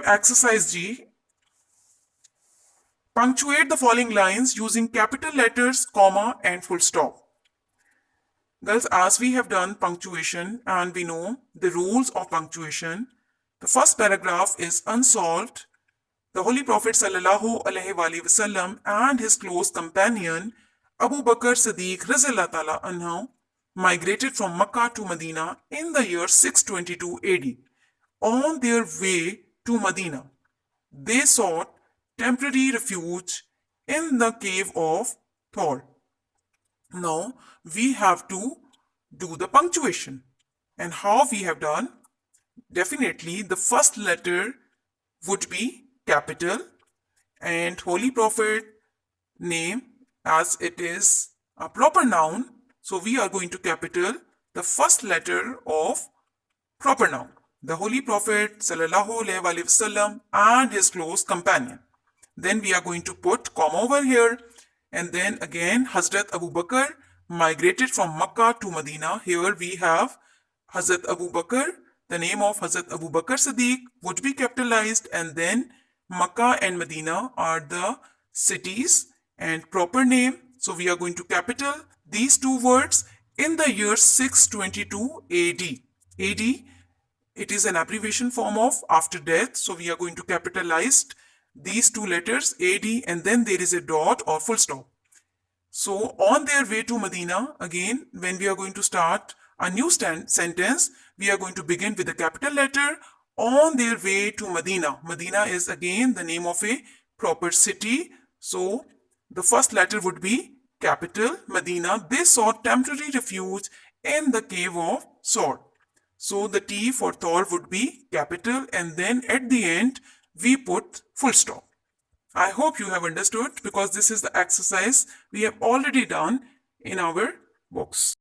exercise G. Punctuate the following lines using capital letters, comma, and full stop. Girls, as we have done punctuation and we know the rules of punctuation, the first paragraph is unsolved. The Holy Prophet Sallallahu Alaihi Wasallam and his close companion Abu Bakr Siddiq Radhiyallahu Ta'ala Anhu migrated from Mecca to Medina in the year 622 AD. On their way to Medina, they sought temporary refuge in the cave of Thor. Now we have to do the punctuation. And how we have done? Definitely the first letter would be capital, and Holy Prophet name, as it is a proper noun, so we are going to capital the first letter of proper noun, the Holy Prophet Sallallahu Alaihi Wasallam and his close companion. Then we are going to put comma over here, and then again Hazrat Abu Bakr migrated from Makkah to Medina. Here we have Hazrat Abu Bakr. The name of Hazrat Abu Bakr Siddiq would be capitalized, and then Makkah and Medina are the cities and proper name. So we are going to capital these two words in the year 622 AD. AD, it is an abbreviation form of after death. So we are going to capitalize these two letters AD, and then there is a dot or full stop. So on their way to Medina, again, when we are going to start a new sentence, we are going to begin with a capital letter. On their way to Medina. Medina is again the name of a proper city. So the first letter would be capital Medina. They sought temporary refuge in the cave of Thor. So the T for Thor would be capital, and then at the end we put full stop. I hope you have understood, because this is the exercise we have already done in our books.